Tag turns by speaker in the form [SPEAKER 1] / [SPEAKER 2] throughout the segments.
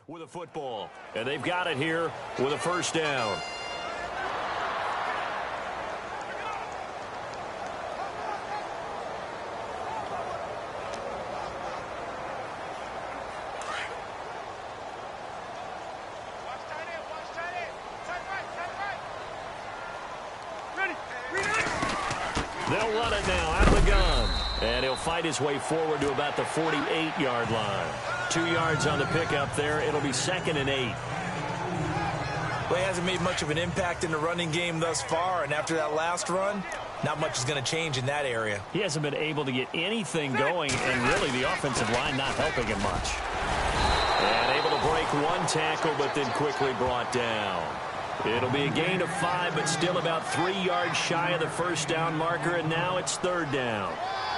[SPEAKER 1] With a football, and they've got it here with a first down. They'll run it now out of the gun. And he'll fight his way forward to about the 48-yard line. 2 yards on the pickup there. It'll be 2nd and 8.
[SPEAKER 2] Well, he hasn't made much of an impact in the running game thus far, and after that last run, not much is going to change in that area.
[SPEAKER 1] He hasn't been able to get anything going, and really the offensive line not helping him much. And able to break one tackle, but then quickly brought down. It'll be a gain of 5, but still about 3 yards shy of the first down marker, and now it's 3rd down.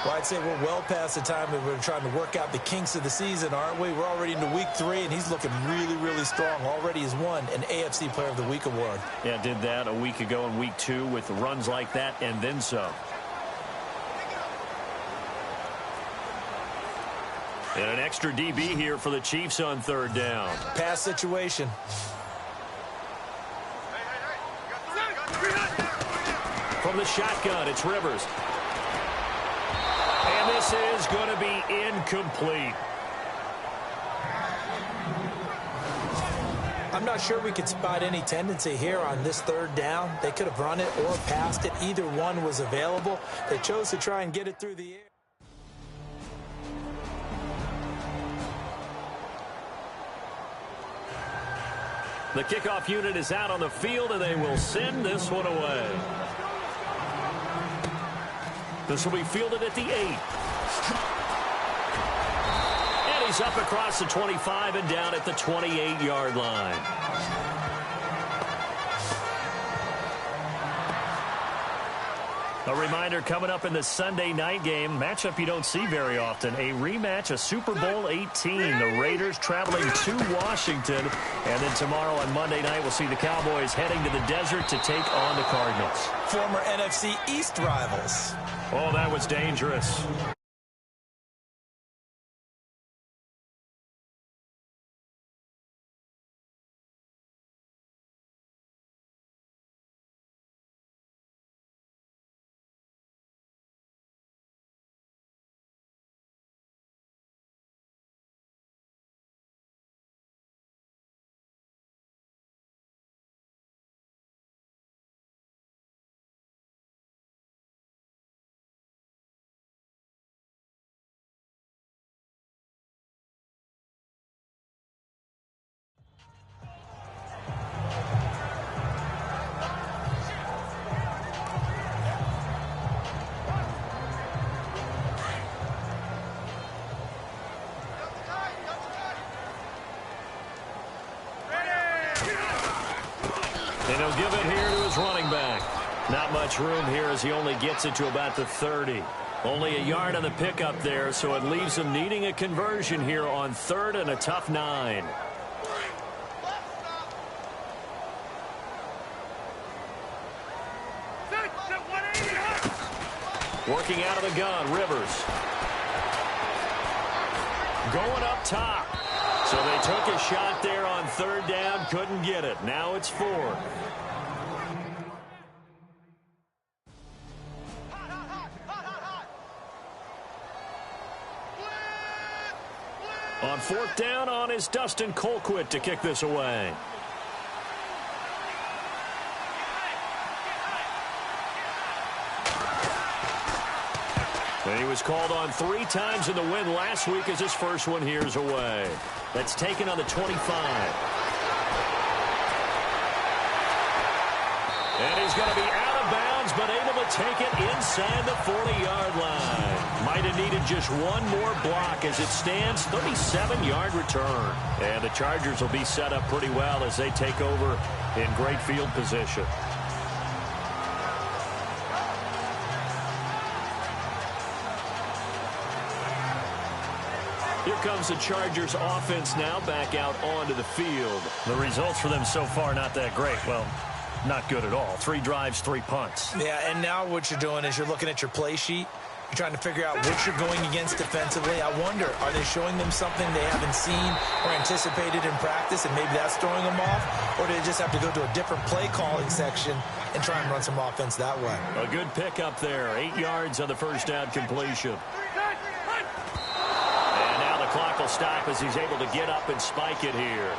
[SPEAKER 2] Well, I'd say we're well past the time that we're trying to work out the kinks of the season, aren't we? We're already into week 3, and he's looking really, really strong. Already has won an AFC Player of the Week award.
[SPEAKER 1] Yeah, did that a week ago in week 2 with runs like that and then some. And an extra DB here for the Chiefs on 3rd down.
[SPEAKER 2] Pass situation.
[SPEAKER 1] From the shotgun, it's Rivers. And this is going to be incomplete.
[SPEAKER 2] I'm not sure we could spot any tendency here on this 3rd down. They could have run it or passed it. Either one was available. They chose to try and get it through the air.
[SPEAKER 1] The kickoff unit is out on the field, and they will send this one away. This will be fielded at the 8. And he's up across the 25 and down at the 28-yard line. A reminder coming up in the Sunday night game, matchup you don't see very often, a rematch of Super Bowl 18. The Raiders traveling to Washington. And then tomorrow on Monday night, we'll see the Cowboys heading to the desert to take on the Cardinals.
[SPEAKER 2] Former NFC East rivals.
[SPEAKER 1] Oh, that was dangerous. And he'll give it here to his running back. Not much room here as he only gets it to about the 30. Only a yard on the pickup there, so it leaves him needing a conversion here on 3rd and a tough 9. Working out of the gun, Rivers. Going up top. So they took a shot there on 3rd down, couldn't get it. Now it's 4th. On 4th down on is Dustin Colquitt to kick this away. And he was called on 3 times in the win last week as his first one here's away. That's taken on the 25. And he's going to be out of bounds, but able to take it inside the 40-yard line. Might have needed just one more block as it stands, 37-yard return. And the Chargers will be set up pretty well as they take over in great field position. Here comes the Chargers offense now back out onto the field. The results for them so far not that great. Well, not good at all. 3 drives, 3 punts.
[SPEAKER 2] Yeah, and now what you're doing is you're looking at your play sheet. You're trying to figure out what you're going against defensively. I wonder, are they showing them something they haven't seen or anticipated in practice, and maybe that's throwing them off? Or do they just have to go to a different play calling section and try and run some offense that way?
[SPEAKER 1] A good pickup there. 8 yards on the first down completion. And now the clock will stop as he's able to get up and spike it here.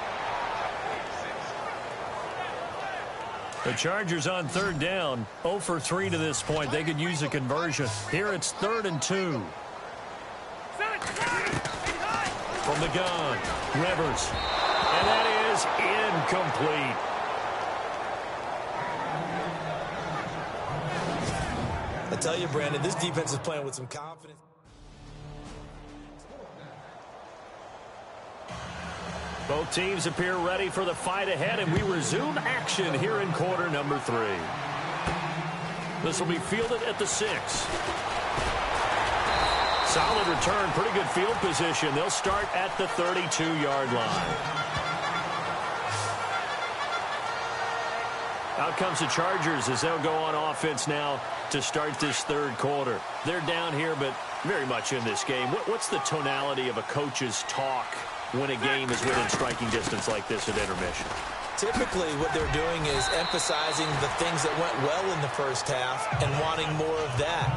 [SPEAKER 1] The Chargers on third down, 0 for 3 to this point. They could use a conversion. Here it's 3rd and 2. From the gun, Rivers. And that is incomplete.
[SPEAKER 2] I tell you, Brandon, this defense is playing with some confidence.
[SPEAKER 1] Both teams appear ready for the fight ahead, and we resume action here in quarter number 3. This will be fielded at the 6. Solid return, pretty good field position. They'll start at the 32-yard line. Out comes the Chargers as they'll go on offense now to start this third quarter. They're down here, but very much in this game. What's the tonality of a coach's talk when a game is within striking distance like this at intermission?
[SPEAKER 2] Typically, what they're doing is emphasizing the things that went well in the first half and wanting more of that.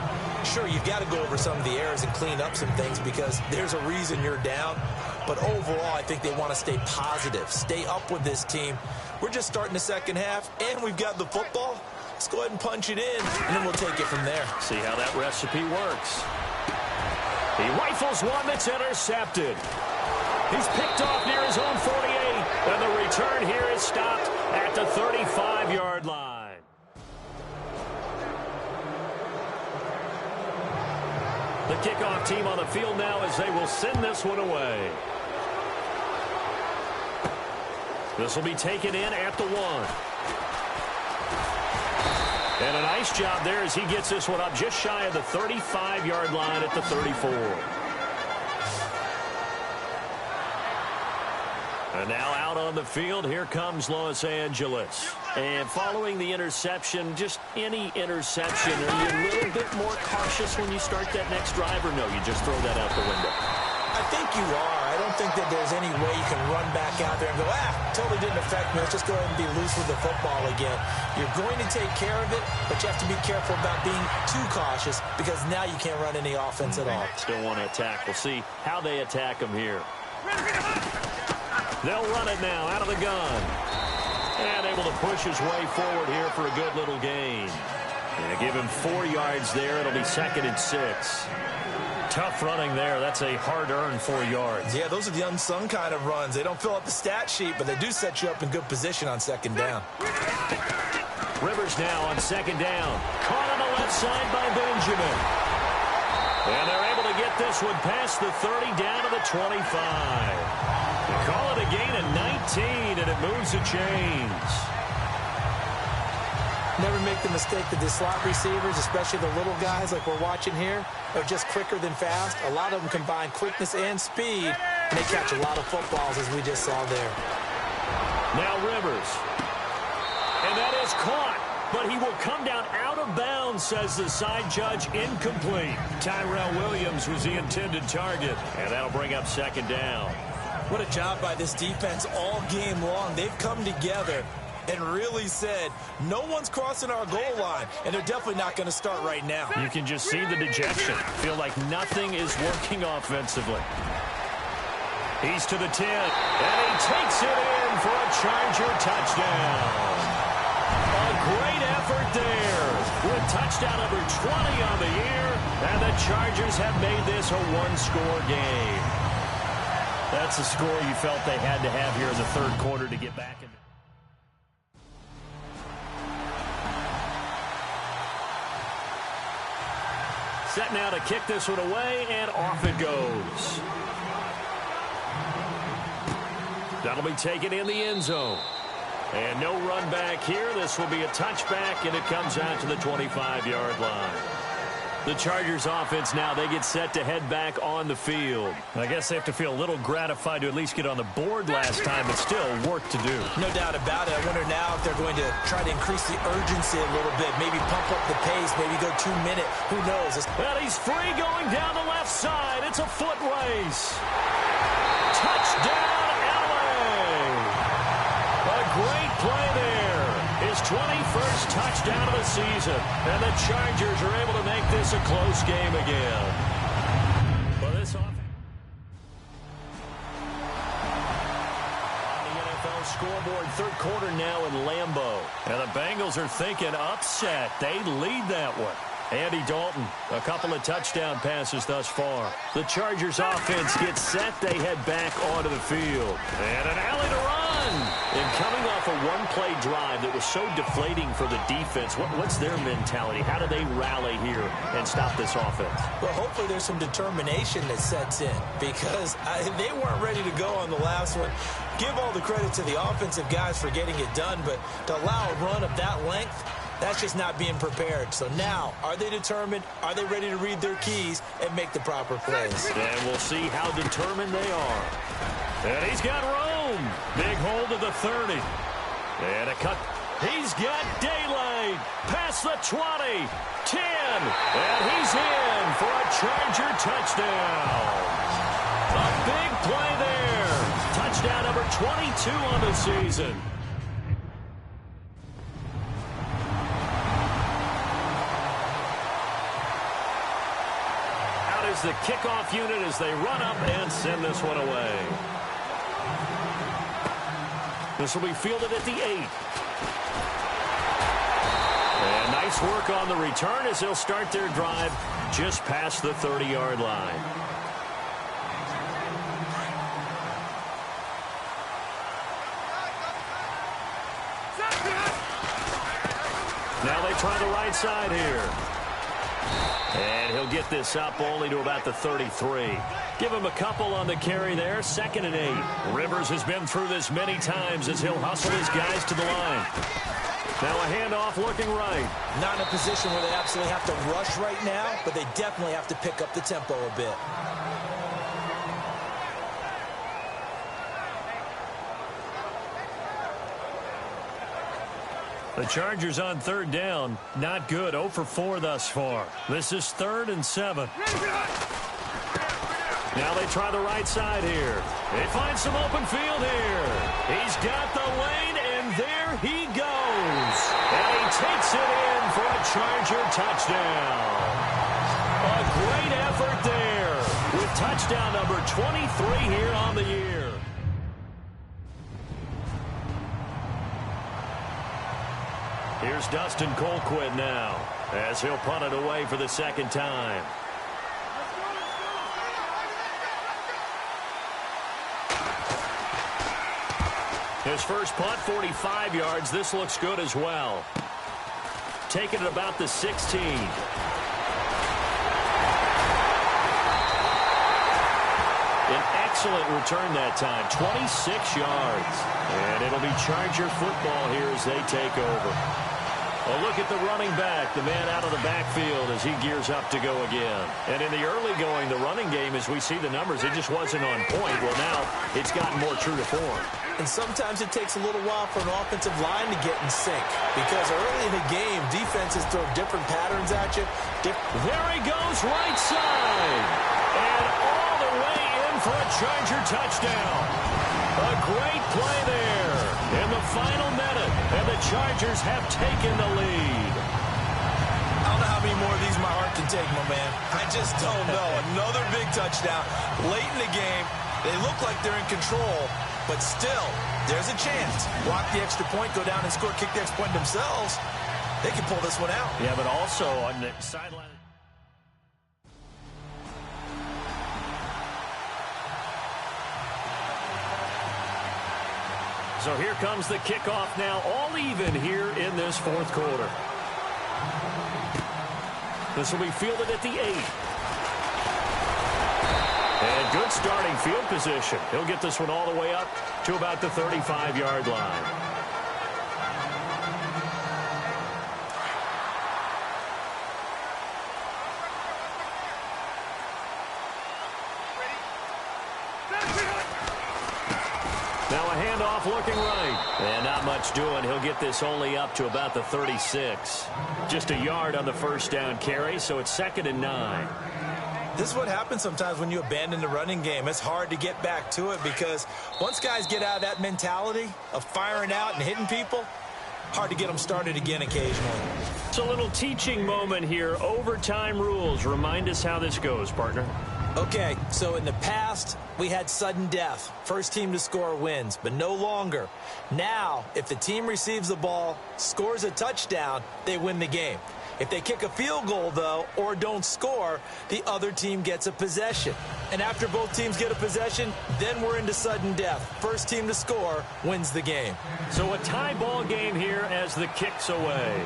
[SPEAKER 2] Sure, you've got to go over some of the errors and clean up some things because there's a reason you're down. But overall, I think they want to stay positive, stay up with this team. We're just starting the second half, and we've got the football. Let's go ahead and punch it in, and then we'll take it from there.
[SPEAKER 1] See how that recipe works. He rifles one that's intercepted. He's picked off near his own 48, and the return here is stopped at the 35-yard line. The kickoff team on the field now as they will send this one away. This will be taken in at the 1. And a nice job there as he gets this one up just shy of the 35-yard line at the 34. And now out on the field, here comes Los Angeles. And following the interception, just any interception, are you a little bit more cautious when you start that next drive, or no, you just throw that out the window?
[SPEAKER 2] I think you are. I don't think that there's any way you can run back out there and go, totally didn't affect me. Let's just go ahead and be loose with the football again. You're going to take care of it, but you have to be careful about being too cautious because now you can't run any offense at all.
[SPEAKER 1] Still want to attack. We'll see how they attack him here. They'll run it now out of the gun. And able to push his way forward here for a good little gain. And give him 4 yards there. It'll be 2nd and 6. Tough running there. That's a hard-earned 4 yards.
[SPEAKER 2] Yeah, those are the unsung kind of runs. They don't fill up the stat sheet, but they do set you up in good position on 2nd down.
[SPEAKER 1] Rivers now on 2nd down. Caught on the left side by Benjamin. And they're able to get this one past the 30 down to the 25. They call it a gain of 19, and it moves the chains.
[SPEAKER 2] Never make the mistake that the slot receivers, especially the little guys like we're watching here, are just quicker than fast. A lot of them combine quickness and speed, and they catch a lot of footballs, as we just saw there.
[SPEAKER 1] Now Rivers. And that is caught, but he will come down out of bounds, says the side judge. Incomplete. Tyrell Williams was the intended target, and that'll bring up 2nd down.
[SPEAKER 2] What a job by this defense all game long. They've come together and really said, no one's crossing our goal line, and they're definitely not going to start right now.
[SPEAKER 1] You can just see the dejection. Feel like nothing is working offensively. He's to the 10, and he takes it in for a Charger touchdown. A great effort there with touchdown number 20 on the year, and the Chargers have made this a one-score game. That's a score you felt they had to have here in the third quarter to get back into. Set now to kick this one away, and off it goes. That'll be taken in the end zone. And no run back here. This will be a touchback, and it comes out to the 25-yard line. The Chargers offense now, they get set to head back on the field. I guess they have to feel a little gratified to at least get on the board last time, but still work to do.
[SPEAKER 2] No doubt about it. I wonder now if they're going to try to increase the urgency a little bit, maybe pump up the pace, maybe go 2 minute. Who knows?
[SPEAKER 1] Well, he's free going down the left side. It's a foot race. Touchdown, LA. A great play there. His 21st touchdown of the season. And the Chargers are able to make this a close game again. Well, this offense on the NFL scoreboard, third quarter now in Lambeau. And the Bengals are thinking upset. They lead that one. Andy Dalton, a couple of touchdown passes thus far. The Chargers offense gets set. They head back onto the field. And an alley to run. And coming off a one-play drive that was so deflating for the defense, what's their mentality? How do they rally here and stop this offense?
[SPEAKER 2] Well, hopefully there's some determination that sets in because they weren't ready to go on the last one. Give all the credit to the offensive guys for getting it done, but to allow a run of that length, that's just not being prepared. So now, are they determined? Are they ready to read their keys and make the proper plays?
[SPEAKER 1] And we'll see how determined they are. And he's got room. Big hold of the 30. And a cut. He's got daylight. Past the 20. 10. And he's in for a Charger touchdown. A big play there. Touchdown number 22 on the season. Is the kickoff unit as they run up and send this one away. This will be fielded at the 8. And nice work on the return as they'll start their drive just past the 30-yard line. Now they try the right side here. And he'll get this up only to about the 33. Give him a couple on the carry there. 2nd and 8. Rivers has been through this many times as he'll hustle his guys to the line. Now a handoff looking right.
[SPEAKER 2] Not in a position where they absolutely have to rush right now, but they definitely have to pick up the tempo a bit.
[SPEAKER 1] The Chargers on third down. Not good. 0 for 4 thus far. This is 3rd and 7. Now they try the right side here. They find some open field here. He's got the lane, and there he goes. And he takes it in for a Charger touchdown. A great effort there with touchdown number 23 here on the year. Here's Dustin Colquitt now as he'll punt it away for the 2nd time. His first punt, 45 yards. This looks good as well. Taking it about the 16. An excellent return that time, 26 yards. And it'll be Charger football here as they take over. A look at the running back, the man out of the backfield as he gears up to go again. And in the early going, the running game, as we see the numbers, it just wasn't on point. Well, now it's gotten more true to form.
[SPEAKER 2] And sometimes it takes a little while for an offensive line to get in sync. Because early in the game, defenses throw different patterns at you.
[SPEAKER 1] There he goes, right side. And all the way in for a Charger touchdown. A great play there in the final minute. And the Chargers have taken the lead.
[SPEAKER 2] I don't know how many more of these my heart can take, my man. I just don't know. Another big touchdown. Late in the game, they look like they're in control. But still, there's a chance. Block the extra point, go down and score, kick the extra point themselves. They can pull this one out.
[SPEAKER 1] Yeah, but also on the sideline. So here comes the kickoff now, all even here in this 4th quarter. This will be fielded at the 8. And good starting field position. He'll get this one all the way up to about the 35-yard line. Now a handoff looking right. And not much doing. He'll get this only up to about the 36. Just a yard on the first down carry, so it's 2nd and 9.
[SPEAKER 2] This is what happens sometimes when you abandon the running game. It's hard to get back to it because once guys get out of that mentality of firing out and hitting people, hard to get them started again occasionally.
[SPEAKER 1] It's a little teaching moment here. Overtime rules. Remind us how this goes, partner.
[SPEAKER 2] Okay, so in the past, we had sudden death. First team to score wins, but no longer. Now, if the team receives the ball, scores a touchdown, they win the game. If they kick a field goal, though, or don't score, the other team gets a possession. And after both teams get a possession, then we're into sudden death. First team to score wins the game.
[SPEAKER 1] So a tie ball game here as the kick's away.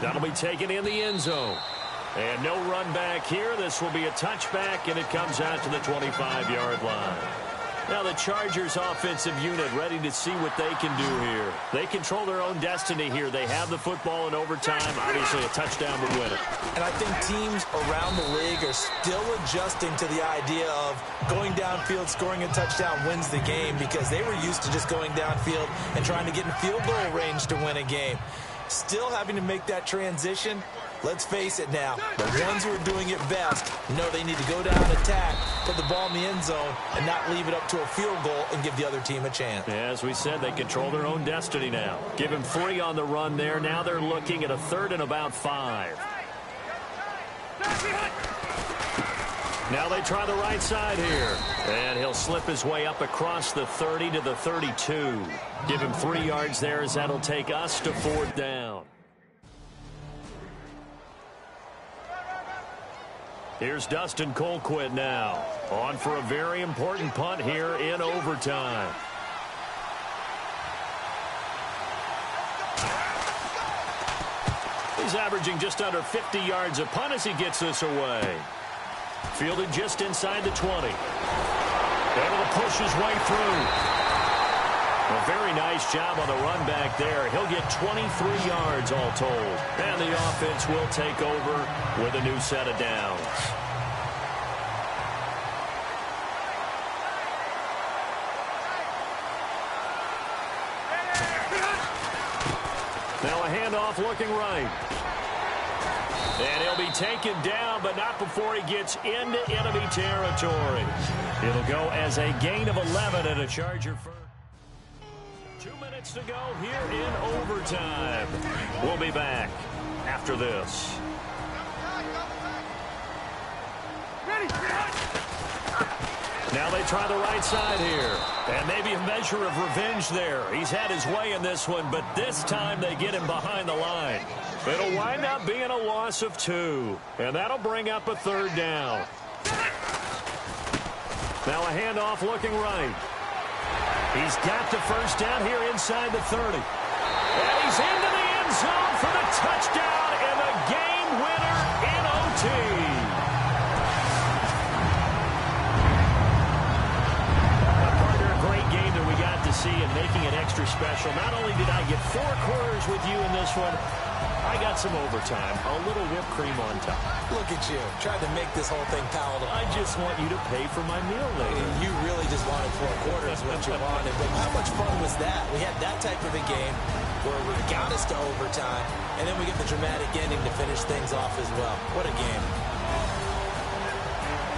[SPEAKER 1] That'll be taken in the end zone. And no run back here. This will be a touchback, and it comes out to the 25-yard line. Now the Chargers offensive unit ready to see what they can do here. They control their own destiny here. They have the football in overtime. Obviously, a touchdown would win it.
[SPEAKER 2] And I think teams around the league are still adjusting to the idea of going downfield, scoring a touchdown wins the game because they were used to just going downfield and trying to get in field goal range to win a game. Still having to make that transition. Let's face it now, the ones who are doing it best know they need to go down, attack, put the ball in the end zone, and not leave it up to a field goal and give the other team a chance.
[SPEAKER 1] Yeah, as we said, they control their own destiny now. Give him 3 on the run there. Now they're looking at a 3rd and about 5. Now they try the right side here. And he'll slip his way up across the 30 to the 32. Give him 3 yards there as that'll take us to 4th down. Here's Dustin Colquitt now. On for a very important punt here in overtime. He's averaging just under 50 yards a punt as he gets this away. Fielded just inside the 20. Able to push his way through. A very nice job on the run back there. He'll get 23 yards all told. And the offense will take over with a new set of downs. Now a handoff looking right. And he'll be taken down, but not before he gets into enemy territory. It'll go as a gain of 11 and a Charger first. 2 minutes to go here in overtime. We'll be back after this. Now they try the right side here. And maybe a measure of revenge there. He's had his way in this one, but this time they get him behind the line. It'll wind up being a loss of 2. And that'll bring up a 3rd down. Now a handoff looking right. He's got the first down here inside the 30. And he's into the end zone for the touchdown and the game winner in OT. A great game that we got to see and making it extra special. Not only did I get 4 quarters with you in this one, I got some overtime, a little whipped cream on top.
[SPEAKER 2] Look at you, trying to make this whole thing palatable.
[SPEAKER 1] I just want you to pay for my meal later.
[SPEAKER 2] You really just wanted 4 quarters, what you wanted. But how much fun was that? We had that type of a game where we got us to overtime, and then we get the dramatic ending to finish things off as well. What a game.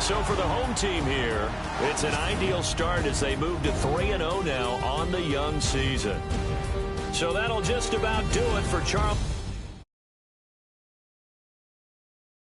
[SPEAKER 1] So for the home team here, it's an ideal start as they move to 3-0 now on the young season. So that'll just about do it for Charles.